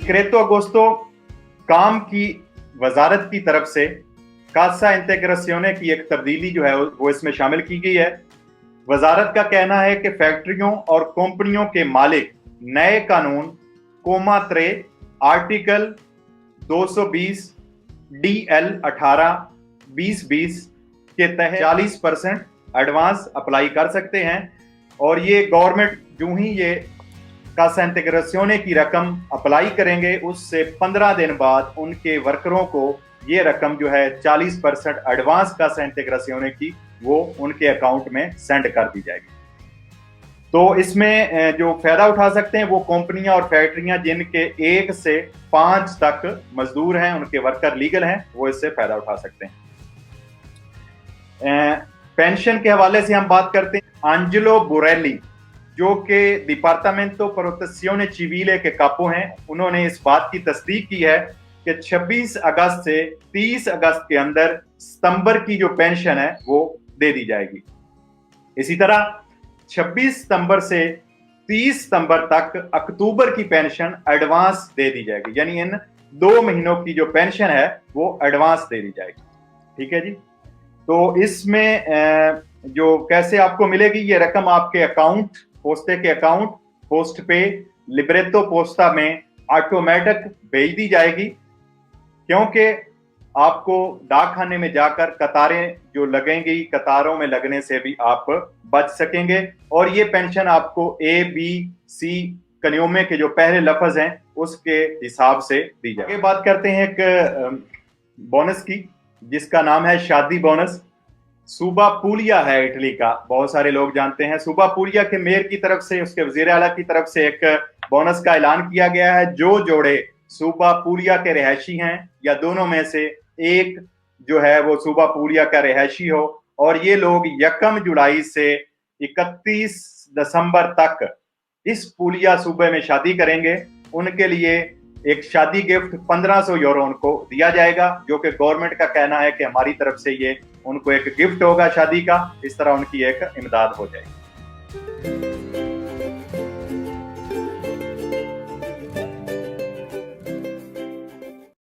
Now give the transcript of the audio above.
डिक्रेतो अगोस्तो काम की वजारत की तरफ से कासा इंटेग्रेसियोने की एक तब्दीली जो है वो इसमें शामिल की गई है। वजारत का कहना है कि फैक्ट्रियों और कंपनियों के मालिक नए कानून कोमा 3 आर्टिकल 220 DL 18-2020 के तहत 40% एडवांस अप्लाई कर सकते हैं और ये गवर्नमेंट जो ही ये कासा इंटेग्रेसियोने की रकम अप्लाई करेंगे उससे 15 दिन बाद उनके वर्करों को ये रकम जो है 40% एडवांस कासा इंटेग्रेसियोने की वो उनके अकाउंट में सेंड कर दी जाएगी। तो इसमें जो फायदा उठा सकते हैं वो कंपनियां और फैक्ट्रियां जिनके 1 से 5 तक मजदूर हैं, उनके वर्कर लीगल हैं, वो इससे फायदा उठा सकते हैं। पेंशन के हवाले से हम बात करते हैं। एंजेलो बोरेली जो कि डिपार्टामेंटो प्रोटेzione civile के कापो हैं, उन्होंने इस बात की तस्दीक की है कि 26 अगस्त से 30 अगस्त के अंदर सितंबर की जो पेंशन है वो दे दी जाएगी। इसी तरह 26 सितंबर से 30 सितंबर तक अक्टूबर की पेंशन एडवांस दे दी जाएगी, यानी इन 2 महीनों की जो पेंशन है वो एडवांस दे दी जाएगी। ठीक है जी। तो इसमें जो कैसे आपको मिलेगी ये रकम आपके अकाउंट, पोस्टे के अकाउंट, पोस्ट पे, लिब्रेतो पोस्टा में ऑटोमेटिक भेज दी जाएगी, क्योंकि आपको डाकखाने में जाकर कतारें जो लगेंगी, कतारों में लगने से भी आप बच सकेंगे और ये पेंशन आपको ABC कनियोमे के जो पहले लफ्ज हैं उसके हिसाब से दी जाएगी। आगे बात करते हैं एक बोनस की जिसका नाम है शादी बोनस। सूबा पूलिया है इटली का, बहुत सारे लोग जानते हैं। सूबा पूलिया के मेयर की तरफ से, उसके वजीर आला की तरफ से एक बोनस का ऐलान किया गया है। जो जोड़े सूबा पूलिया के रिहायशी हैं या दोनों में से एक जो है वो सूबा पूलिया का रिहायशी हो और ये लोग 1 जुलाई से 31 दिसंबर तक इस पूलिया सूबे में शादी करेंगे, उनके लिए एक शादी गिफ्ट 1500 यूरो उनको दिया जाएगा, जो कि गवर्नमेंट का कहना है कि हमारी तरफ से ये उनको एक गिफ्ट होगा शादी का। इस तरह उनकी एक इमदाद हो जाएगी।